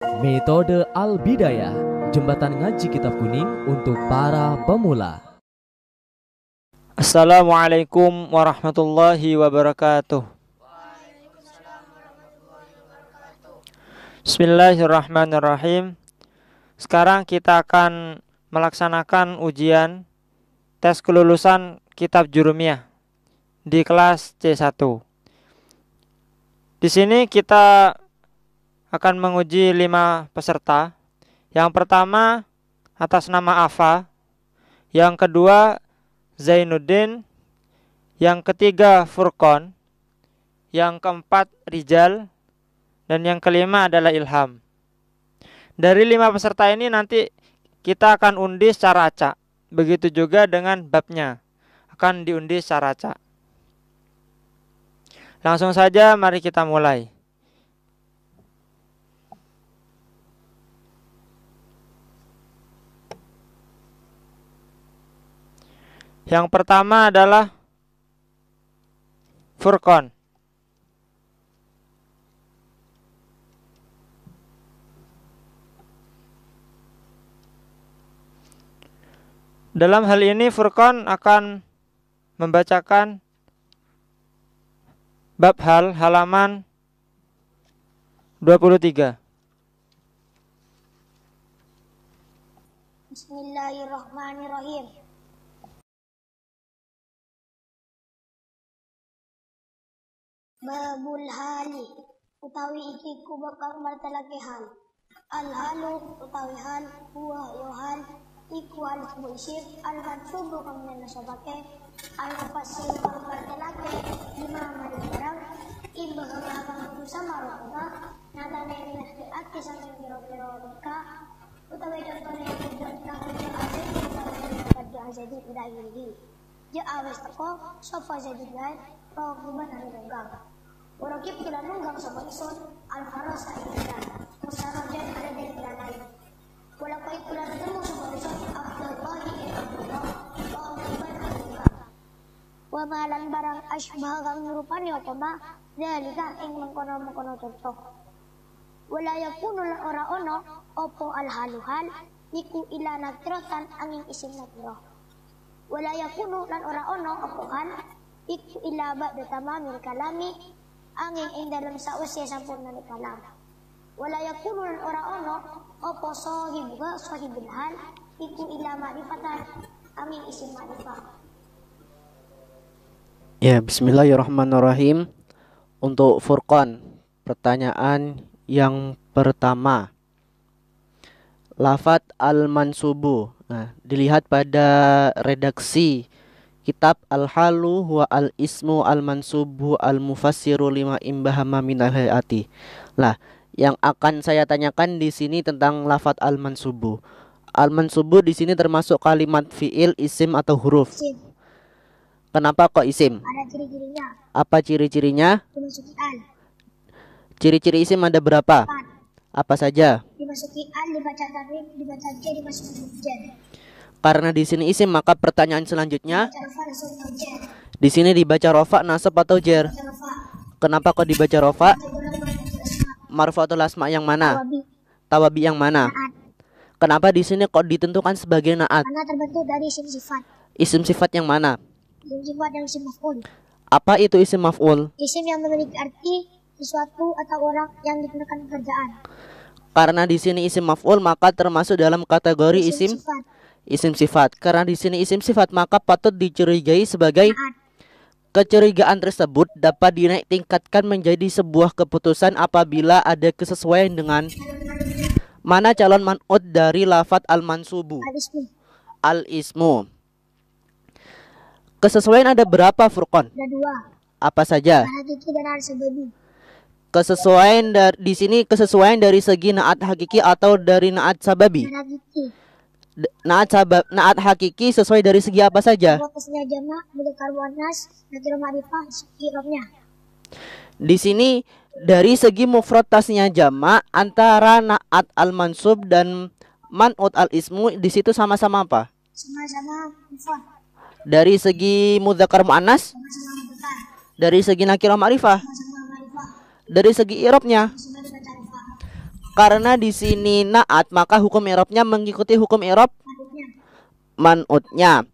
Metode Al-Bidayah, jembatan ngaji kitab kuning untuk para pemula. Assalamualaikum warahmatullahi wabarakatuh. Bismillahirrahmanirrahim. Sekarang kita akan melaksanakan ujian tes kelulusan kitab Jurumiyah di kelas C1. Di sini kita akan menguji 5 peserta. Yang pertama atas nama Afa, yang kedua Zainuddin, yang ketiga Furqon, yang keempat Rijal, dan yang kelima adalah Ilham. Dari 5 peserta ini nanti kita akan undi secara acak. Begitu juga dengan babnya akan diundi secara acak. Langsung saja mari kita mulai. Yang pertama adalah Furqon. Dalam hal ini Furqon akan membacakan bab hal halaman 23. Bismillahirrahmanirrahim. Babul hali utawi iki kubakang martalake hal. Al halu utawi hal huwa yohal iku al muisir al mansubu kang nasabake al mufassir kang martalake lima mari barang imbah kang bersama roba natane nasihat saking kira-kira ka utawi contohnya kang pada jadi tidak gini. Ja awes teko sofa jadi lain roguman hari renggang. Warokib kila nunggang sopa ison al-faras kaitan. Musarajan ada dari lain. Walau kait kila ketemu sopa ison Abdullahi Abdullah roguman hari renggang. Wa malan barang asbah kang nirupani okoma dalika ing mengkono-mengkono contoh. Wala yakunu lan ora ono opo al-haluhal iku ila nakrotan angin isim nakroh. Wala yakunu lan ora ono opo hal iku ila ba'da tamamil kalami angin ing dalam sawise sampurna ni kalam. Wala yakunu lan ora ono opo sahibul hal iku ila ma'rifatan angin isim ma'rifah. Ya, bismillahirrahmanirrahim. Untuk Furqan, pertanyaan yang pertama, lafat al-mansubu. Nah, dilihat pada redaksi kitab al-halu huwa al-ismu al-mansubu al-mufassiru lima imbahama minal hayati. Lah, yang akan saya tanyakan di sini tentang lafat al-mansubu. Al-mansubu di sini termasuk kalimat fiil, isim atau huruf? Isim. Kenapa kok isim? Ada ciri-cirinya. Apa ciri-cirinya? Dimasuki al. Ciri-ciri isim ada berapa? 4. Apa saja? Dimasuki al, dibaca tarif, dibaca j, dimasuki hujan. Karena di sini isim, maka pertanyaan selanjutnya, Dibaca rafa, langsung hujan. di sini dibaca rofa, nasab atau jer? Dibaca rafa. Kenapa kok dibaca rofa? Dibaca Marfu'atul asma yang mana? tawabi. Tawabi yang mana? Naat. Kenapa di sini kok ditentukan sebagai naat? Karena terbentuk dari isim sifat. Isim sifat yang mana? Isim sifat dan isim maf'ul. Apa itu isim maf'ul? Isim yang memiliki arti sesuatu atau orang yang digunakan pekerjaan. Karena di sini isim maf'ul, maka termasuk dalam kategori isim sifat. isim sifat. Karena di sini isim sifat, maka patut dicurigai sebagai Naat. kecurigaan tersebut dapat dinaik tingkatkan menjadi sebuah keputusan apabila ada kesesuaian dengan mana calon man'ut dari lafat al-mansubu, Al-ismu. al-ismu. Kesesuaian ada berapa, Furqan? Ada 2. Apa saja? Al-hakiki dan al-sababi. Kesesuaian di sini kesesuaian dari segi naat hakiki atau dari naat sababi? Al-hakiki. Naat hakiki sesuai dari segi apa saja? Wakasnya jama, mudzakkar muannas, nakirah ma'rifah, i'rabnya. Di sini dari segi mufrad tasnya jama antara naat al-mansub dan man'ut al-ismu di situ sama-sama apa? Sama-sama mufrad. Dari segi mudzakkar muannas, Sama-sama mudzakkar. dari segi nakirah ma'rifah, Sama-sama ma'rifah. dari segi i'rabnya. Sama-sama baca rafa. Karena di sini naat, maka hukum i'rabnya mengikuti hukum i'rab man'utnya.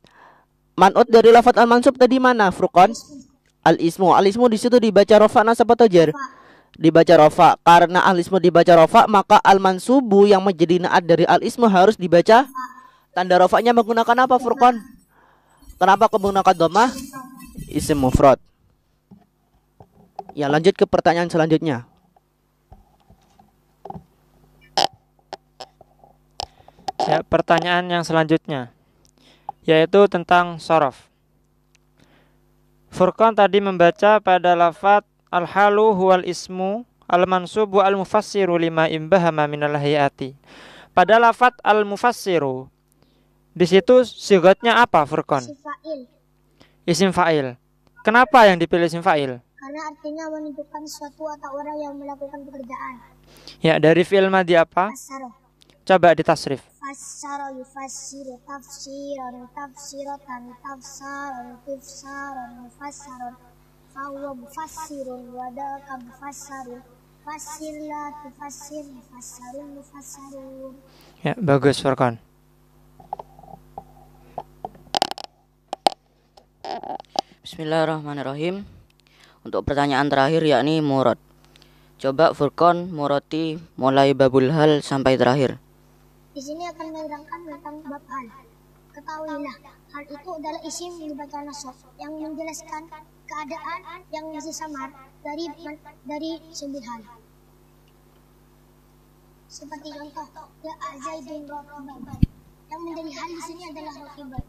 Man'ut dari lafadz al-mansub tadi mana, Furqan? Al-ismu. Al-ismu di situ dibaca rafa nasab atau jar? Dibaca rafa. Karena al-ismu dibaca rafa, maka al-mansubu yang menjadi naat dari al-ismu harus dibaca tanda rafanya menggunakan apa, Furqan? Kenapa menggunakan dhammah? Isim mufrad. Ya, lanjut ke pertanyaan selanjutnya. Ya, pertanyaan yang selanjutnya yaitu tentang shorof. Furqan tadi membaca pada lafadz al-halu huwal ismu al-mansubu al-mufassiru lima imbahama minal hayati. Pada lafadz al-mufassiru di situ sigatnya apa, Furqan? Isim fa'il. Isim fa'il. Kenapa yang dipilih isim fa'il? Karena artinya menunjukkan suatu atau orang yang melakukan pekerjaan. Ya, dari fi'il madhi apa? Fassaro. Coba ditasrif. Fassaro yufassiru tafsiran tafsiratan tafsaran tifsaran mufassaron. Fahuwa mufassirun wadaka mufassarun. Fassirla tufassir mufassarun mufassarun. Ya, bagus Furqan. Bismillahirrahmanirrahim. Untuk pertanyaan terakhir yakni murad. Coba Furqan murati mulai babul hal sampai terakhir. Di sini akan menerangkan tentang bab hal. Ketahuilah, hal itu adalah isim yang dibaca nasab yang menjelaskan keadaan yang masih samar dari sebuah hal. Seperti contoh, ya Zaidun rakiban. Yang menjadi hal di sini adalah rakiban.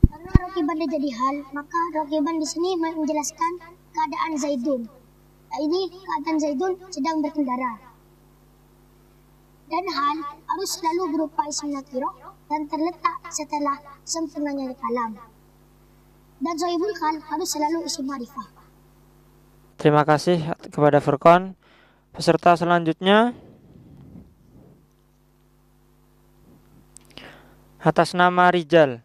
Karena rakiban jadi hal, maka rakiban di sini menjelaskan keadaan Zaidun. Nah, ini keadaan Zaidun sedang berkendara. Dan hal harus selalu berupa isim nakirah dan terletak setelah sempurnanya kalam. Dan sahibul hal harus selalu isim ma'rifah. Terima kasih kepada Furqan. Peserta selanjutnya atas nama Rijal.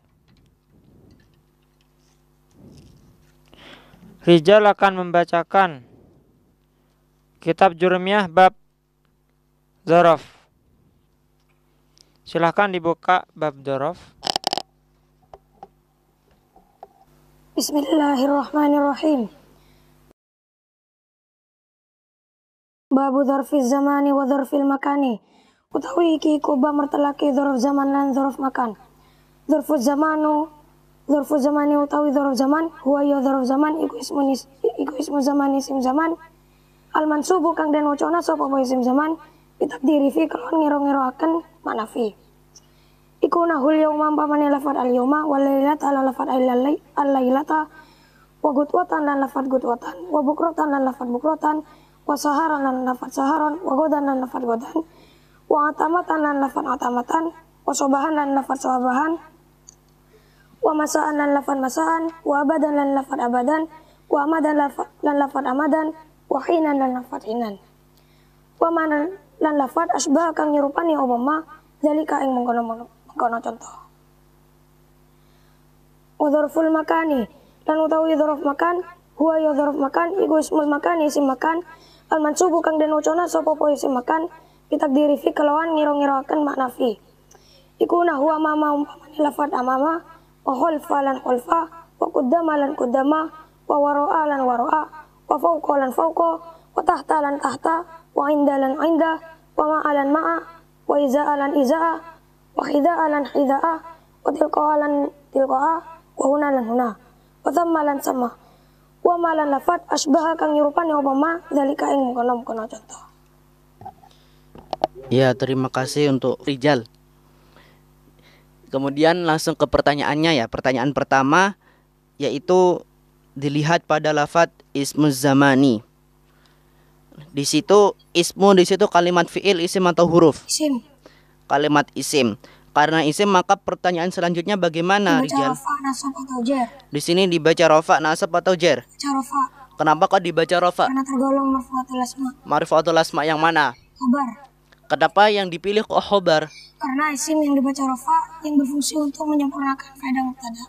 Rijal akan membacakan kitab Jurmiyah bab dzaraf. Silahkan dibuka bab dzaraf. Bismillahirrahmanirrahim. Babu dzarfiz zamani wa dzarfil makani. Utawi iki kuba martalaki dzarf zaman lan dzarf makan. Dzarfuz zamani utawi dzarf zaman huwa ya dzarf zaman iku ismu zaman isim zaman. Al mansubu kang den wacana sapa isim zaman bitakdiri fi kelawan ngiro-ngiroaken makna fi. Iku nahul yauma pamaneh lafad al yauma wal lailata ala lafad al lailata wa gutwatan lan lafad gutwatan wa bukratan lan lafad bukratan wa saharan lan lafad saharan wa godan lan lafad godan wa atamatan lan lafad atamatan wa sobahan lan lafad sobahan wa masaan lan lafad masaan wa abadan lan lafad abadan wa amadan lan lafad amadan wa hinan lan lafad hinan wa man lan lafad asbah kang nyerupani obama zalika ing mengkono contoh. Wa dzarful makani lan utawi dzarf makan huwa ya dzarf makan iku ismul makan isim makan al mansubu kang den wacana sapa isim makan bitakdiri fi kelawan ngiro-ngiroaken makna fi. Iku huwa mama umpamane lafad amama wa khalfa lan khalfa wa qaddama lan qaddama wa wara'a lan wara'a wa fawqa lan fawqa wa tahta lan tahta wa inda lan inda wa ma'a lan ma'a wa iza'a lan iza'a wa khida'a lan khida'a wa tilqa'a lan tilqa'a wa huna lan huna wa thamma lan sama wa ma lan lafat asbaha kang nyerupani upama zalika ing mengkono contoh. Ya, terima kasih untuk Rijal. Kemudian langsung ke pertanyaannya ya. Pertanyaan pertama yaitu dilihat pada lafadz ismu zamani. Di situ ismu di situ kalimat fiil isim atau huruf? Isim. Kalimat isim. Karena isim maka pertanyaan selanjutnya bagaimana, Rijal? Rafa nasab atau jar. Di sini dibaca rafa nasab atau jar? Rafa. Kenapa kok dibaca rafa? Karena tergolong marfu'atul asma. Marfu'atul asma yang mana? Khabar. Kenapa yang dipilih kok khobar? Karena isim yang dibaca rafa yang berfungsi untuk menyempurnakan faedah mubtada.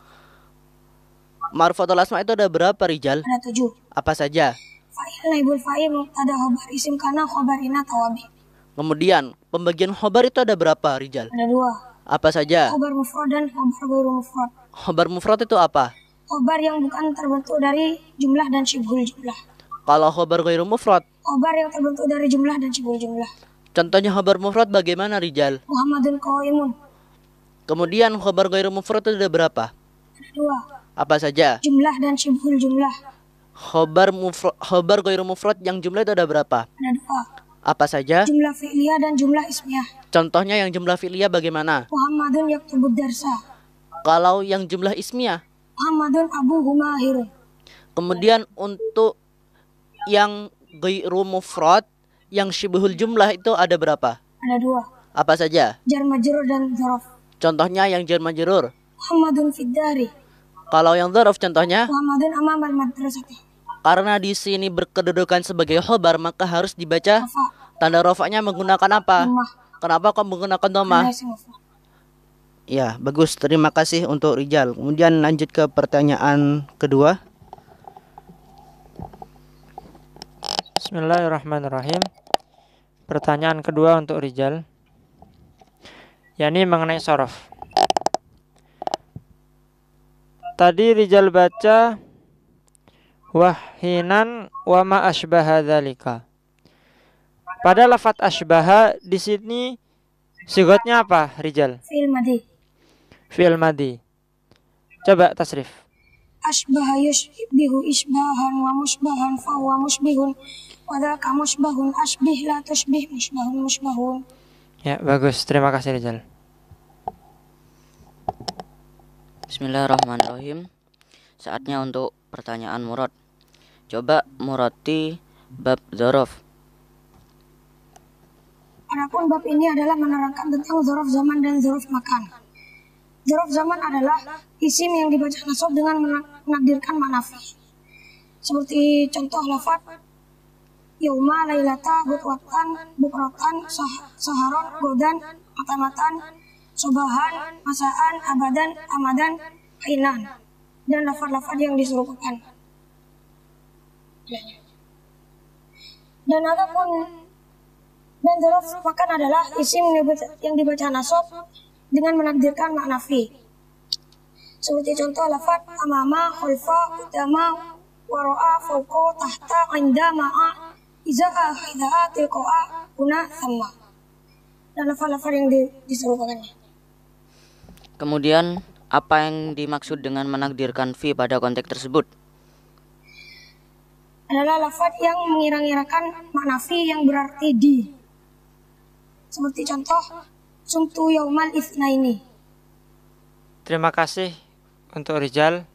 Marfu'atul asma itu ada berapa, Rijal? Ada 7. Apa saja? Fa'il naibul fa'il mubtada khabar isim kana khabar ina tawabi. Kemudian pembagian khobar itu ada berapa, Rijal? Ada dua. Apa saja? Khobar mufrad dan khobar ghairu mufrad. Khobar mufrad itu apa? Khobar yang bukan terbentuk dari jumlah dan syibhul jumlah. Kalau khobar ghairu mufrad? Khobar yang terbentuk dari jumlah dan syibhul jumlah. Contohnya khobar mufrad bagaimana, Rijal? Muhammadun qaimun. Kemudian khobar ghairu mufrad itu ada berapa? Ada dua. Apa saja? Jumlah dan syibhul jumlah. Khobar ghairu mufrad yang jumlah itu ada berapa? Ada dua. Apa saja? Jumlah fi'liyah dan jumlah ismiyah. Contohnya yang jumlah fi'liyah bagaimana? Muhammadun yaktubud darsa. Kalau yang jumlah ismiyah? Muhammadun abuhu mahirun. Kemudian untuk yang ghairu mufrad yang syibhul jumlah itu ada berapa? Ada dua. Apa saja? Jar majrur dan dzaraf. Contohnya yang jar majrur. Muhammadun fid dari. Kalau yang dzaraf contohnya? Muhammadun amamal madrasati. Karena di sini berkedudukan sebagai khobar, maka harus dibaca Rafa. tanda rofaknya menggunakan apa? Dhammah. Kenapa kau menggunakan dhammah? Ada isim mufrad. Ya, bagus. Terima kasih untuk Rijal. Kemudian lanjut ke pertanyaan kedua. Bismillahirrahmanirrahim. Pertanyaan kedua untuk Rijal, yakni mengenai sorof. Tadi Rijal baca wahinan wa ma asbaha dzalika. Pada lafaz asbaha di sini sigotnya apa, Rijal? Fi'il madhi. Fi'il madhi. Coba tasrif. Asbaha yushbihu isbahan wa musbahan fa huwa musbihun wa dzaka musbahun asbih la tushbih musbahun musbahun. Ya, bagus. Terima kasih, Rijal. Bismillahirrahmanirrahim. Saatnya untuk pertanyaan Murad. Coba murati bab dzaraf. Adapun bab ini adalah menerangkan tentang dzaraf zaman dan dzaraf makan. Dzaraf zaman adalah isim yang dibaca nasab dengan menakdirkan makna fi. Seperti contoh lafaz yauma lailata bukratan saharon godan matamatan subahan masaan abadan amadan kainan dan lafaz-lafaz yang diserupakan. Dan dzaraf makan adalah isim yang dibaca nasab dengan menakdirkan makna fi. Seperti contoh lafaz amama, khalfa, qudama, wara'a, fawqa, tahta, inda, ma'a, iza'a, hidha'a, tilqa'a, huna, thamma. Dan lafaz-lafaz yang diserupakannya. Kemudian apa yang dimaksud dengan menakdirkan fi pada konteks tersebut? Adalah lafaz yang mengira-ngirakan makna fi yang berarti di. Seperti contoh sumtu yaumal itsnaini. Terima kasih untuk Rijal.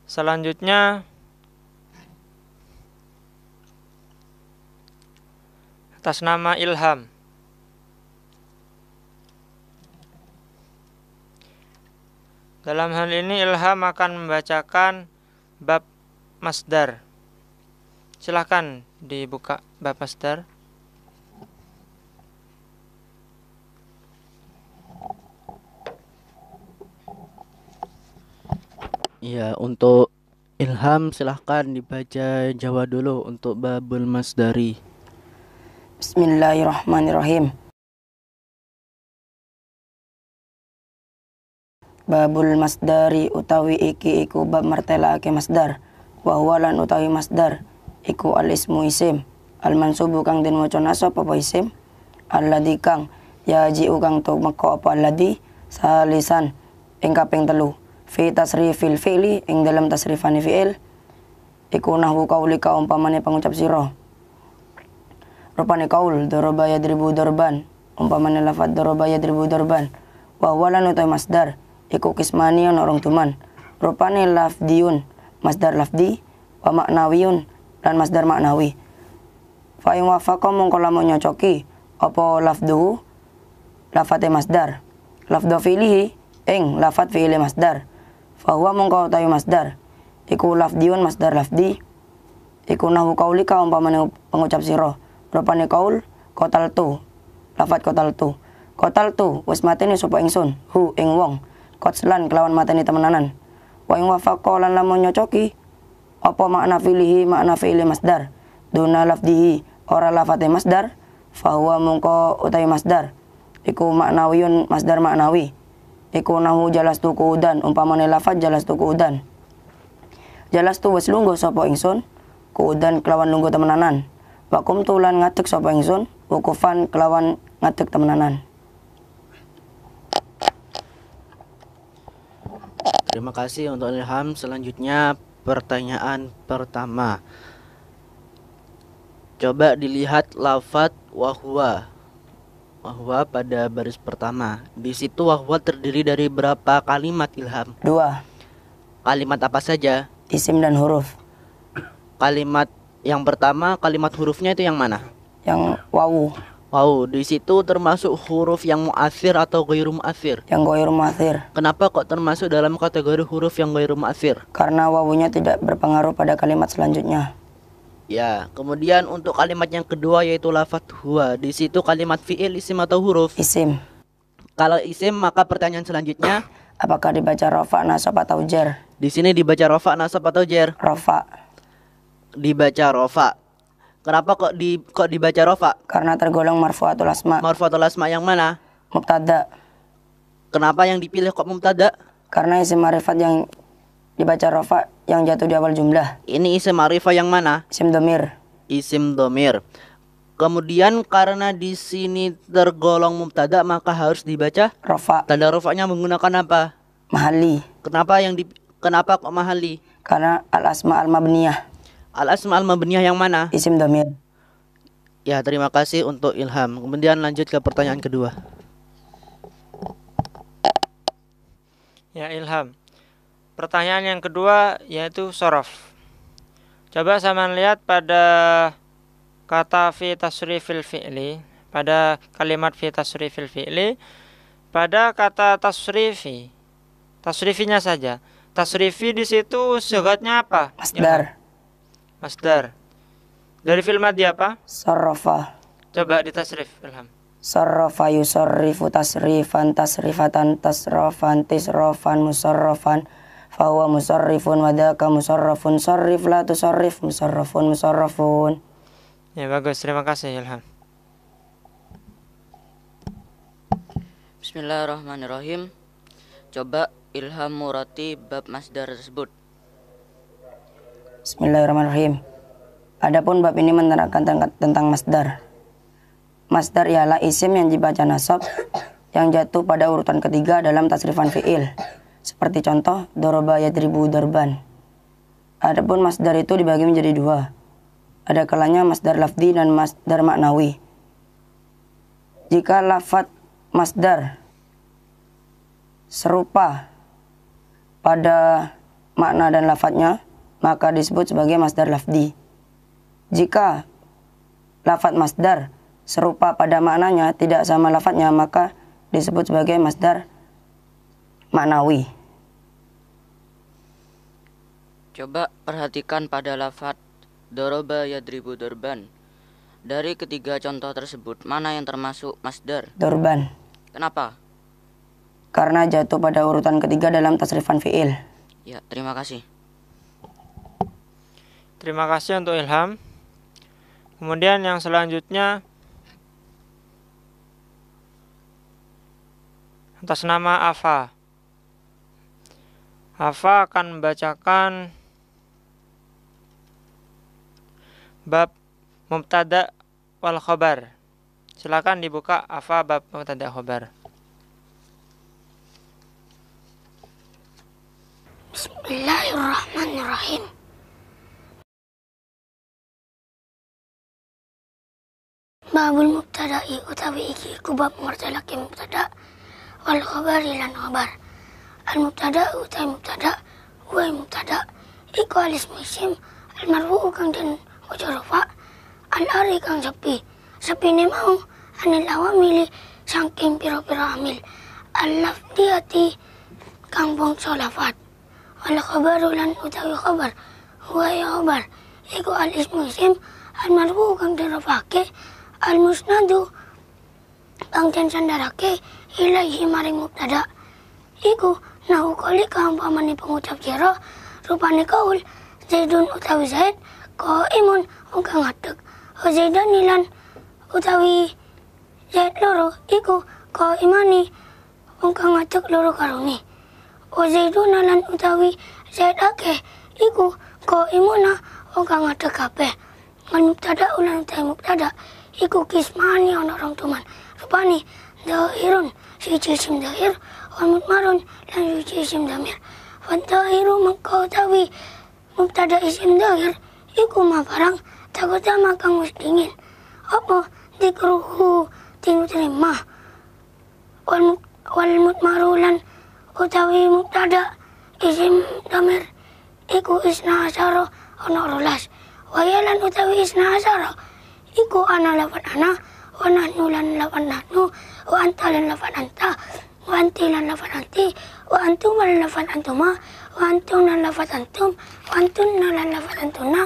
Selanjutnya atas nama Ilham. Dalam hal ini Ilham akan membacakan bab masdar. Silahkan dibuka bab masdar. Ya, untuk Ilham silahkan dibaca Jawa dulu untuk babul masdari. Bismillahirrahmanirrahim. Babul masdari utawi iki iku bab martelake masdar. Wa huwa lan utawi masdar iku al ismu isim. Al mansubu kang den maca nasab apa isim. Alladzi kang yaji'u kang tumeka apa alladzi salisan ing kaping 3. Fi tasrifil fi'li ing dalam tasrifane fi'il iku nahwu qaulika umpamane pangucap sira. Rupane qaul daraba yadribu darban umpamane lafadz daraba yadribu darban. Wa huwa lan utawi masdar iku kismani ana rong tuman. Rupane lafdiyun masdar lafdi wa maknawiyun lan masdar maknawi. Fa in wafaqa mongko lamun nyocoki apa lafduhu lafate masdar lafdhu fi'lihi ing lafat fi'il masdar. Fa huwa mongko utawi masdar iku lafdiyun masdar lafdi iku nahwu qaulika umpamane pengucap sira. Rupane qaul qataltu lafat qataltu wis mateni sapa ingsun hu ing wong qatlan kelawan mateni temenanan. Wa ing wafaqa lan lamun nyocoki apa makna fi'lihi makna fi'il masdar duna lafdihi ora lafate masdar fahuwa mungko utawi masdar iku maknawiyun masdar maknawi iku nahu jalastu qu'udan umpamane lafaz jalastu qu'udan jalastu wis lungguh sapa ingsun qu'udan kelawan lungguh temenanan wa qumtu lan ngadeg sapa ingsun wukufan kelawan ngadeg temenanan. Terima kasih untuk Ilham. Selanjutnya pertanyaan pertama. Coba dilihat lafadz wahwa. Wahwa pada baris pertama. Di situ wahwa terdiri dari berapa kalimat, Ilham? 2. Kalimat apa saja? Isim dan huruf. Kalimat yang pertama, kalimat hurufnya itu yang mana? Yang wawu. Wow, di situ termasuk huruf yang mu'athir atau ghairu mu'athir? Yang ghairu mu'athir. Kenapa kok termasuk dalam kategori huruf yang ghairu mu'athir? Karena wawunya tidak berpengaruh pada kalimat selanjutnya. Ya, kemudian untuk kalimat yang kedua yaitu lafadz huwa. Di situ kalimat fi'il, isim atau huruf? Isim. Kalau isim, maka pertanyaan selanjutnya, Apakah dibaca rofa, nasab atau jar? di sini dibaca rofa, nasab atau jar? Rofa. Dibaca rofa. Kenapa kok dibaca rofa? Karena tergolong marfu'atul asma. Marfu'atul asma yang mana? Mubtada. Kenapa yang dipilih kok mubtada? Karena isim ma'rifat yang dibaca rofa yang jatuh di awal jumlah. Ini isim ma'rifah yang mana? Isim domir. Isim domir. Kemudian karena di sini tergolong mubtada maka harus dibaca Rofa. tanda rofanya menggunakan apa? Mahali. Kenapa kok mahali? Karena al-asma al-mabniyah. Al-asma al-mabniyah yang mana? Isim domir. Ya, terima kasih untuk Ilham. Kemudian lanjut ke pertanyaan kedua. Ya Ilham. Pertanyaan yang kedua yaitu sorof. Coba sama lihat pada kata fi tasrifil fi'li, pada kalimat fi tasrifil fi'li, pada kata tasrifi. Tasrifinya saja. Tasrifi di situ sigatnya apa? Masdar. Masdar. Dari fi'il madhi apa? Sarrafa. Coba ditasrif Ilham. Sarrafa yusarrifu tasrifan tasrifatan tasrafan tisrafan musarrafan fahuwa musarrifun wadaka musarrafun sarrif la tusarrif musarrafun musarrafun. Ya bagus, terima kasih Ilham. Bismillahirrahmanirrahim. Coba Ilham murati bab masdar tersebut. Bismillahirrahmanirrahim. Adapun bab ini menerangkan tentang masdar. Masdar ialah isim yang dibaca nasab yang jatuh pada urutan ketiga dalam tasrifan fi'il. Seperti contoh doroba yadribu dorban. Adapun masdar itu dibagi menjadi 2. Ada kalanya masdar lafzi dan masdar maknawi. Jika lafadz masdar serupa pada makna dan lafadznya, maka disebut sebagai masdar lafzi. Jika lafadz masdar serupa pada maknanya tidak sama lafadznya, maka disebut sebagai masdar maknawi. Coba perhatikan pada lafadz doroba yadribu dorban. Dari ketiga contoh tersebut, mana yang termasuk masdar? Dorban. Kenapa? Karena jatuh pada urutan ketiga dalam tasrifan fi'il. Ya, terima kasih. Terima kasih untuk Ilham. Kemudian yang selanjutnya atas nama Afa. Afa akan membacakan bab mubtada wal khobar. Silakan dibuka Afa bab mubtada khobar. Bismillahirrahmanirrahim. Babul mubtada'i utawi iki iku bab ngertelake mubtada wal khabari lan khabar. Al mubtada utawi mubtada wa mubtada iku alis isim al marfu kang den waca rafa al ari kang sepine mau anil awamili saking pira-pira amil al lafdiyati kang bangsa lafat wal khabaru lan utawi khabar wa ya khabar iku al isim al marfu kang den rafake al-musnadu kang den sandarake ilaihi maring mubtada iku nahu kali kang pamane pengucap jero rupane kaul zaidun utawi zaid qaimun kang ngadeg zaidan lan utawi Zaid loro iku ko imani wong kang ngadeg loro karone. Wa Zaiduna lan utawi Zaid akeh iku ko imuna wong kang ngadeg kabeh. Wal mubtada ulan utawi mubtada iku kismani ana rong tuman. Rupane dhahirun siji isim dhahir wal mudmarun lan siji isim dhamir. Wa dhahiru mangko utawi mubtada isim dhahir iku ma barang takutama kang wis dingin. Apa dikruhu tinu terima wal mutmarulan utawi mubtada isim damir iku isna asyara ana 12 wayalan utawi isna asyara iku ana lawan ana wa nahnu lan lawan nahnu wa anta lan lawan anta wa anti lan lawan anti wa antum lan lawan antuma wa antum lan lawan antum wa antunna lan lawan antuna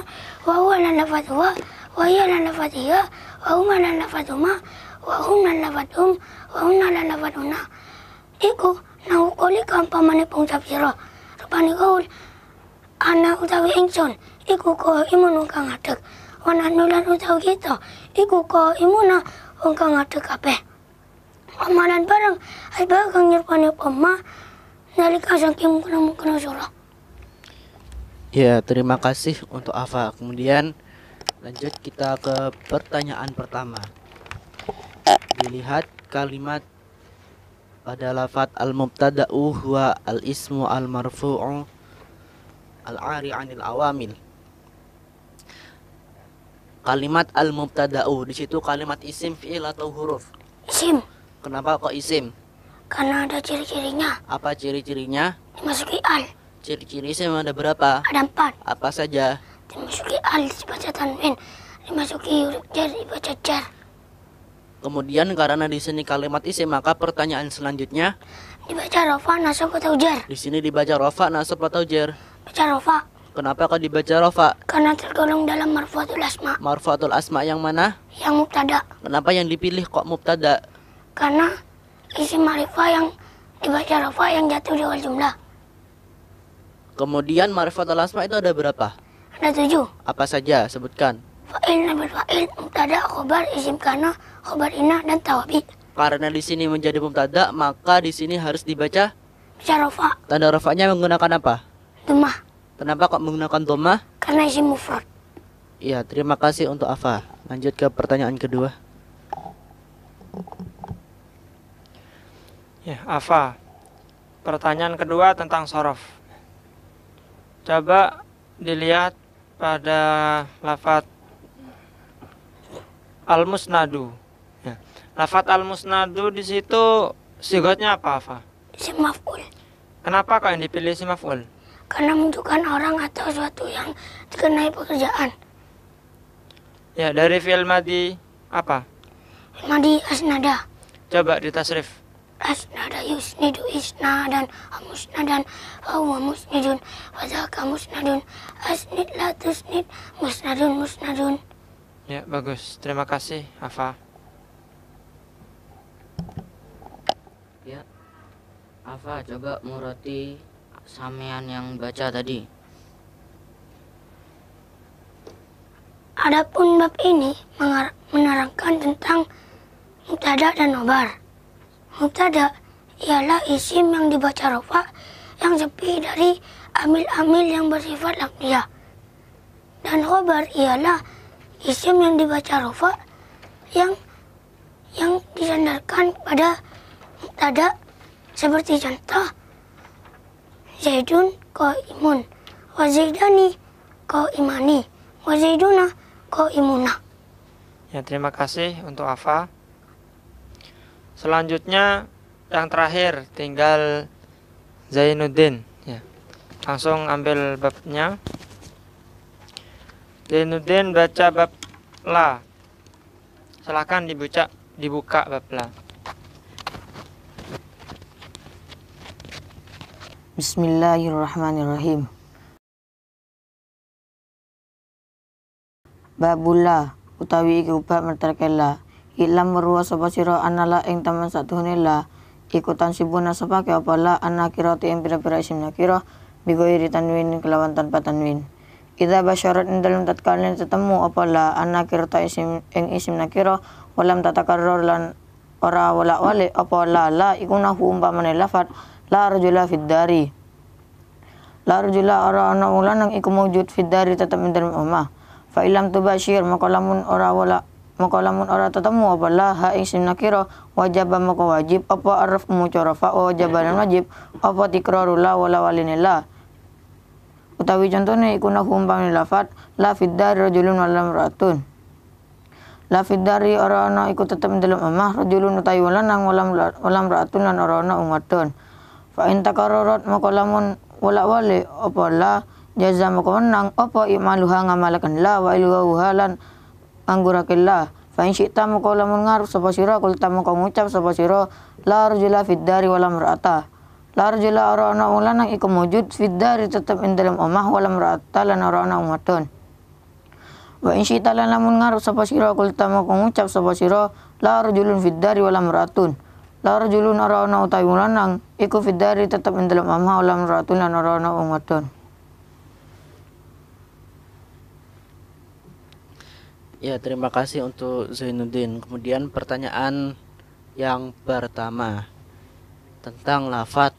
wa huwa lan lawan huwa wa hiya lan lawan hiya wa huma lan lawan huma wa hum lan lawan hum wa hunna lan lawan hunna iku nang kuli kampamane pengucap sira rupane kaul ana utawi ingsun iku ko imun kang ngadeg ana nulan utawi kita iku ko imuna wong kang ngadeg kabeh amalan bareng ay bakang nyerpane pema nalika saking kena sura. Ya, terima kasih untuk Afa. Kemudian lanjut kita ke pertanyaan pertama. Dilihat kalimat pada lafaz al-mubtada'u huwa al-ismu al-marfu'u al-'ari 'anil awamil. Kalimat al-mubtada'u di situ kalimat isim, fi'il atau huruf? Isim. Kenapa kok isim? Karena ada ciri-cirinya. Apa ciri-cirinya? Dimasuki al. Ciri-ciri isim ada berapa? Ada 4. Apa saja? Dimasuki al dibaca tanwin. Dimasuki huruf jar dibaca jar. Kemudian karena di sini kalimat isim, maka pertanyaan selanjutnya Dibaca rafa, nasab atau jar. di sini dibaca rafa, nasab atau jar? Baca rafa. Kenapa kok dibaca rafa? Karena tergolong dalam marfuatul asma. Marfuatul asma yang mana? Yang mubtada. Kenapa yang dipilih kok mubtada? Karena isim ma'rifah yang dibaca rafa yang jatuh di awal jumlah. Kemudian marfuatul asma itu ada berapa? Ada 7. Apa saja? Sebutkan. Fa'il, nabil fa'il, mubtada, khobar, isim kana, khobar ina, dan tawabi. Karena di sini menjadi mubtada, maka di sini harus dibaca Baca rafa. tanda rafanya menggunakan apa? Dumah. Kenapa kok menggunakan dhammah? Karena isim mufrad. Iya, terima kasih untuk Afa. Lanjut ke pertanyaan kedua. Ya, Afa. Pertanyaan kedua tentang sorof. Coba dilihat pada lafaz al-musnadu. Ya. Lafaz al-musnadu di situ sigotnya apa, Afa? Isim maf'ul. Kenapa kok yang dipilih isim maf'ul? Karena menunjukkan orang atau sesuatu yang dikenai pekerjaan. Ya, dari fi'il madhi apa? Madi asnada. Coba ditasrif. Asnada yusnidu isnadan musnadan wa huwa musnidun wa dzaka musnadun asnid la tusnid musnadun musnadun. Ya, bagus. Terima kasih, Afa. Ya, Afa coba murati sampean yang baca tadi. Adapun bab ini menerangkan tentang mubtada dan khobar. Mubtada ialah isim yang dibaca rafa yang sepi dari amil-amil yang bersifat lafziyah. Dan khobar ialah isim yang dibaca rafa yang disandarkan pada mubtada seperti contoh Zaidun qaimun wa Zaidani qaimani wa Zaiduna qaimuna. Ya, terima kasih untuk Afa. Selanjutnya yang terakhir tinggal Zainuddin. Ya. Langsung ambil babnya. Zainuddin baca bab la. Silakan dibuka bab la. Bismillahirrahmanirrahim. Babula utawi iki bab mertelkela. Ilam merua sapa sira anala ing taman satuhune la ikutan sibuna sepake apa la anakirati ing pira-pira isim nakira bigoiri tanwin kelawan tanpa tanwin. Idza basyarat ing dalem tatkala ketemu apa la anakirata isim ing isim nakira walam tatakarrar lan ora wala wale apa la iku nahu umpamane lafat la rajula fid dari. La rajula ora ana wong lanang iku mawjud fid dari tetep ing dalam omah. Fa ilam tubashir maka lamun ora tetemu apa la ha isim nakira wajib maka wajib apa araf mucarafa wajiban wajib apa tikrarul la wala walinillah. Utawi contohnya iku nahu umpamane lafat la fid dari rajulun wala imra'atun. La fid dari ora ana iku tetep ing dalam omah rajulun utawi wong lanang wala imra'atun lan ora ana wong wadon. Fa in takarrarat maka lamun wala wale apa la jaza maka menang apa imaluha ngamalakan la wa ilhuha lan angguraken la. Fa in syi'ta maka lamun ngarep sapa sira kulta maka ngucap sapa sira la rajula fid dari wala imra'ata. La rajula ora ana wong lanang iku mujud fid dari tetep ing dalam omah wala imra'ata lan ora ana wong wadon. Wa in syi'ta lan lamun ngarep sapa sira kulta maka ngucap sapa sira la rajulun fid dari wala imra'atun. La rajulun ora ana utawi wong lanang iku fid dari tetep ing dalam omah wala imra'atun lan ora ana wong wadon. Ya, terima kasih untuk Zainuddin. Kemudian pertanyaan yang pertama tentang lafadz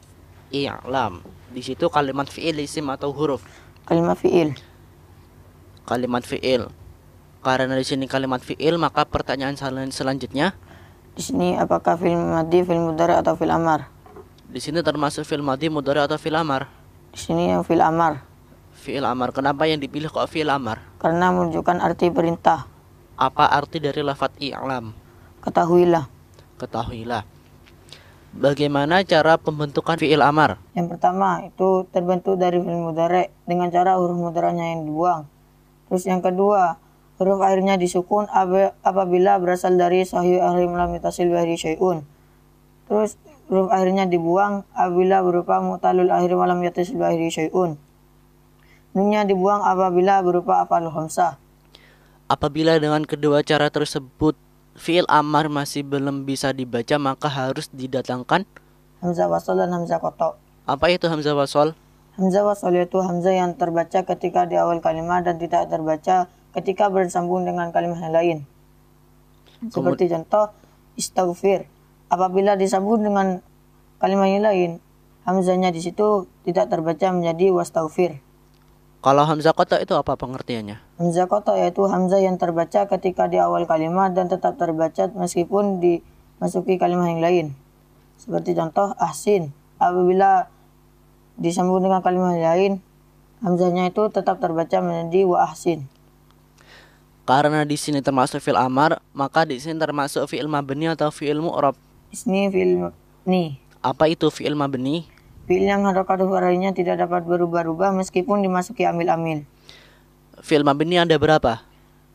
i'lam. Di situ kalimat fi'il, isim atau huruf? Kalimat fi'il. Kalimat fi'il. Karena di sini kalimat fi'il, maka pertanyaan selanjutnya Di sini apakah fi'il madhi, fi'il mudhari atau fi'il amar? di sini termasuk fi'il madhi, mudhari atau fi'il amar? Di sini yang fi'il amar Fi'il amar. Kenapa yang dipilih kok fi'il amar? karena menunjukkan arti perintah. Apa arti dari lafadz i'lam? Ketahuilah. Ketahuilah. Bagaimana cara pembentukan fi'il amar? Yang pertama itu terbentuk dari fi'il mudhari dengan cara huruf mudhari'nya yang dibuang. Terus yang kedua, huruf akhirnya disukun apabila berasal dari sahih akhir lam yatasil bihi syai'un. Terus huruf akhirnya dibuang apabila berupa mu'talul akhir lam yatasil bihi syai'un. Nunnya dibuang apabila berupa af'alul khamsah. Apabila dengan kedua cara tersebut fi'il amar masih belum bisa dibaca, maka harus didatangkan Hamzah wasol dan hamzah qata'. apa itu hamzah wasol? Hamzah wasol yaitu hamzah yang terbaca ketika di awal kalimat dan tidak terbaca ketika bersambung dengan kalimat yang lain. Seperti contoh istaghfir. Apabila disambung dengan kalimat yang lain, hamzahnya di situ tidak terbaca menjadi wastaghfir. Kalau hamzah qata itu apa pengertiannya? Hamzah qata yaitu hamzah yang terbaca ketika di awal kalimat dan tetap terbaca meskipun dimasuki kalimat yang lain. Seperti contoh ahsin. Apabila disambung dengan kalimat yang lain, hamzahnya itu tetap terbaca menjadi wa ahsin. Karena di sini termasuk fi'il amar, maka di sini termasuk fi'il mabni atau fi'il mu'rab. Ini fi'il mabni. Apa itu fi'il mabni? Fi'il yang harokat hurufnya tidak dapat berubah-ubah meskipun dimasuki amil-amil. Fi'il mabni ada berapa?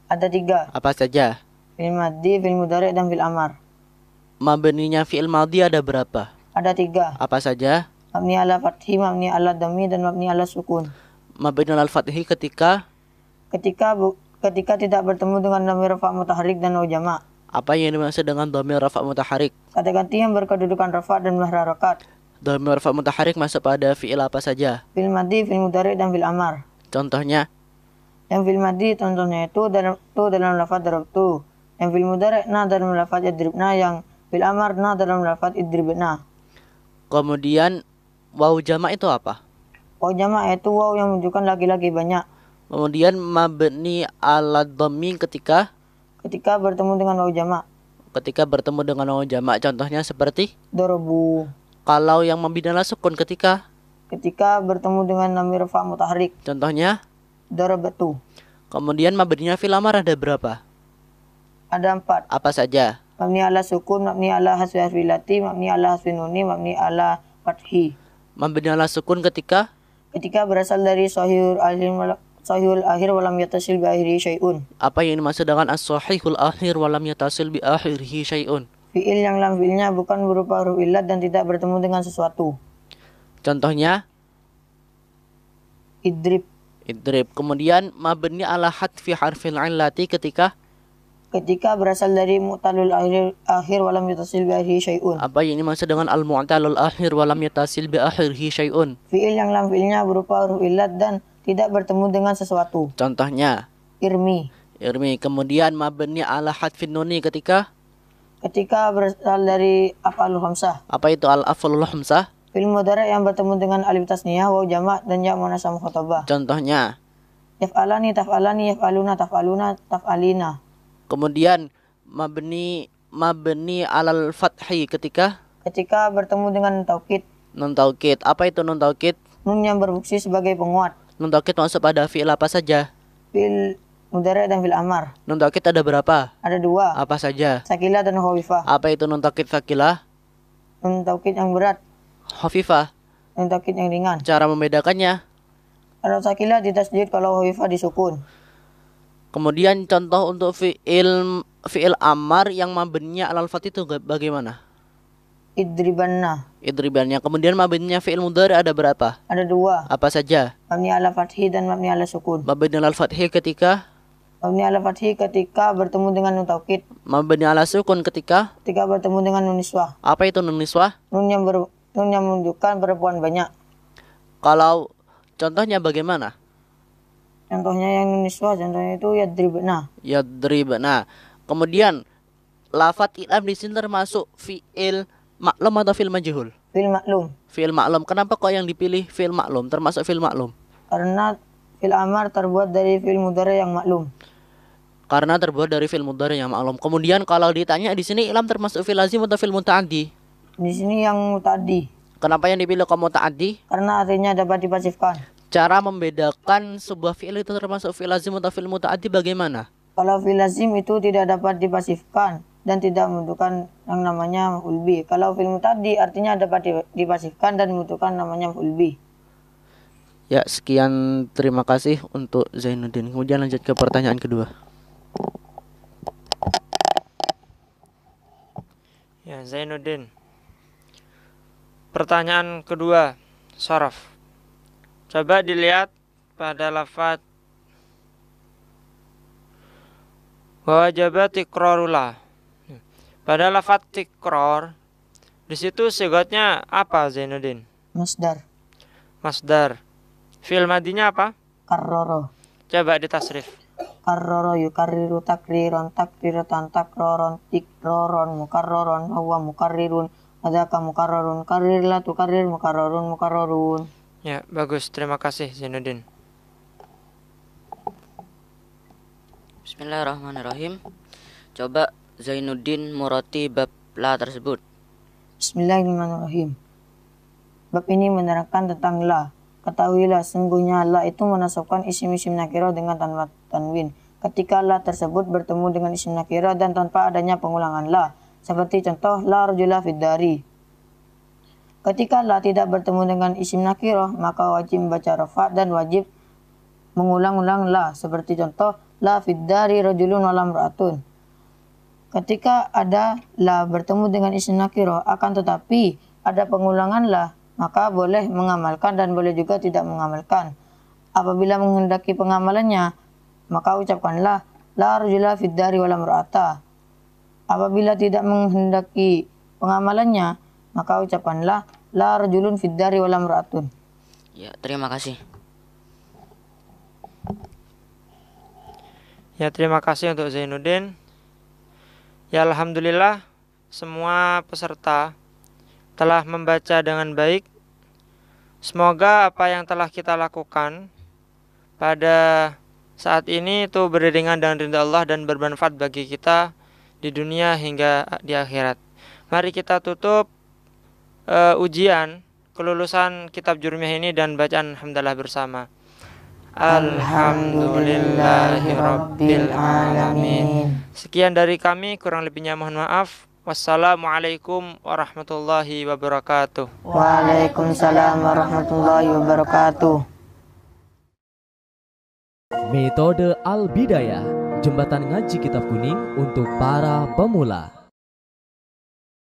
Ada 3. Apa saja? Fi'il madhi, fi'il mudhari, dan fi'il amar. Mabninya fi'il madhi ada berapa? Ada 3. Apa saja? Mabni ala fathi, mabni ala dhammi, dan mabni ala sukun. Mabni al fathi ketika tidak bertemu dengan dhamir rafa' mutaharrik dan waw jama'. apa yang dimaksud dengan dhamir rafa' mutaharrik? Kata ganti yang berkedudukan rafa' dan berharokat. Dhamir rafa' mutaharrik masuk pada fi'il apa saja? Fi'il madhi, fi'il mudhari, dan fi'il amar. Contohnya? Yang fi'il madhi contohnya itu dalam lafaz darabtu. Yang fi'il mudhari na dalam lafaz idribna, yang fi'il amar na dalam lafaz idribna. Kemudian waw jama' itu apa? Waw jama' itu waw yang menunjukkan laki-laki banyak. Kemudian mabni ala dhammi ketika bertemu dengan waw jama'. Ketika bertemu dengan waw jama', contohnya seperti Dorobu. kalau yang mabni ala sukun ketika bertemu dengan dhamir rafa' mutaharrik. contohnya Darabatu. Kemudian mabninya fil amar ada berapa? Ada 4. Apa saja? Mabni ala sukun, mabni ala hasfi harfilati, mabni ala hasfi nuni, mabni ala fathi. Mabni ala sukun ketika berasal dari sahihul akhir walam yatasil bi akhiri syai'un. apa yang dimaksud dengan as-sahihul akhir walam yatasil bi akhirhi syai'un? Fi'il yang lam fi'ilnya bukan berupa huruf illat dan tidak bertemu dengan sesuatu. Contohnya Idrib. Kemudian mabni ala hadfi harfil illati ketika berasal dari mu'talul akhir walam yatasil bi akhiri syai'un. apa yang dimaksud dengan al-mu'talul akhir walam yatasil bi akhirhi syai'un? Fi'il yang lam fi'ilnya berupa huruf illat dan tidak bertemu dengan sesuatu. Contohnya Irmi. Irmi. Kemudian mabni ala hadfin nuni ketika berasal dari af'alul khamsah. apa itu al-af'alul khamsah? Fi'il mudhari' yang bertemu dengan alif tasniyah, waw jamak dan ya muannats mukhatabah. Contohnya. Yaf'alani, taf'alani, yaf'aluna, taf'aluna, taf'alina. Kemudian mabni alal fathi ketika Bertemu dengan taukid. nun taukid. Apa itu nun taukid? Nun yang berfungsi sebagai penguat. Nun taukid masuk pada fi'il apa saja? Fi'il mudhari' dan fi'il amar. Nun taukid ada berapa? Ada 2. Apa saja? Sakilah dan khafifah. Apa itu nun taukid sakilah? Nun taukid yang berat, Khafifah. nun taukid yang ringan. Cara membedakannya. Kalau sakilah ditasdid, kalau khafifah disukun. Kemudian contoh untuk fi'il amar yang mabninya alal fath itu bagaimana? Idribanna. Idribannya. Kemudian mabninya fi'il mudhari ada berapa? Ada 2. Apa saja? Mabni ala fathi dan mabni ala sukun. Mabni alal fathi ketika Mabni ala fathi ketika bertemu dengan nun taukid. mabni ala sukun ketika Bertemu dengan nun niswah. apa itu nun niswah? Nun yang menunjukkan perempuan banyak. Kalau contohnya bagaimana? Contohnya yang nun niswah, contohnya itu yadribna. Yadribna. Kemudian lafadz i'lam di sini termasuk fi'il maklum atau fi'il majhul? Fi'il maklum. Fi'il maklum. Kenapa kok yang dipilih fi'il maklum? Termasuk fi'il maklum. Karena fi'il amar terbuat dari fi'il mudhari' yang maklum. Karena terbuat dari fi'il mudhari yang maklum. Kemudian kalau ditanya di sini i'lam termasuk fi'il lazim atau fi'il muta'addi? Di sini yang muta'addi. Kenapa yang dipilih kaum muta'addi? Karena artinya dapat dipasifkan. Cara membedakan sebuah fi'il itu termasuk fi'il lazim atau fi'il muta'addi bagaimana? Kalau fi'il lazim itu tidak dapat dipasifkan dan tidak membutuhkan yang namanya maf'ul bih. Kalau fi'il muta'addi artinya dapat dipasifkan dan membutuhkan namanya maf'ul bih. Ya, sekian, terima kasih untuk Zainuddin. Kemudian lanjut ke pertanyaan kedua. Ya, Zainuddin. Pertanyaan kedua, sharaf. Coba dilihat pada lafaz wa wajaba tikrarullah. Pada lafaz tikrar, di situ sigatnya apa, Zainuddin? Masdar. Masdar. Fi'il madinya apa? Karroro. Coba ditasrif. Karroro yukarriru takriron takriratan takroron tikroron mukarroron huwa mukarrirun adaka mukarrarun karrirlah tukarrir mukarrarun mukarrarun. Ya, bagus. Terima kasih, Zainuddin. Bismillahirrahmanirrahim. Coba Zainuddin muroti bab la tersebut. Bismillahirrahmanirrahim. Bab ini menerangkan tentang la. Ketahuilah sungguhnya la itu menasabkan isim-isim nakirah dengan tanpa tanwin. Ketika la tersebut bertemu dengan isim nakirah dan tanpa adanya pengulangan la. Seperti contoh la rajula fid dari. Ketika la tidak bertemu dengan isim nakirah, maka wajib membaca rafa dan wajib mengulang-ulang la. Seperti contoh la fid dari rajulun wala imra'atun. Ketika ada la bertemu dengan isim nakirah, akan tetapi ada pengulangan la, maka boleh mengamalkan dan boleh juga tidak mengamalkan. Apabila menghendaki pengamalannya, maka ucapkanlah la rajula fid dari wala imra'ata. Apabila tidak menghendaki pengamalannya, maka ucapkanlah la rajulun fid dari wala imra'atun. Ya, terima kasih. Ya, terima kasih untuk Zainuddin. Ya, alhamdulillah semua peserta telah membaca dengan baik. Semoga apa yang telah kita lakukan pada saat ini itu beriringan dengan ridha Allah dan bermanfaat bagi kita di dunia hingga di akhirat. Mari kita tutup ujian kelulusan kitab Jurmiyah ini dan bacaan hamdalah bersama. Alhamdulillahirabbil alamin. Sekian dari kami, kurang lebihnya mohon maaf. Wassalamualaikum warahmatullahi wabarakatuh. Waalaikumsalam warahmatullahi wabarakatuh. Metode Al-Bidayah, jembatan ngaji kitab kuning untuk para pemula.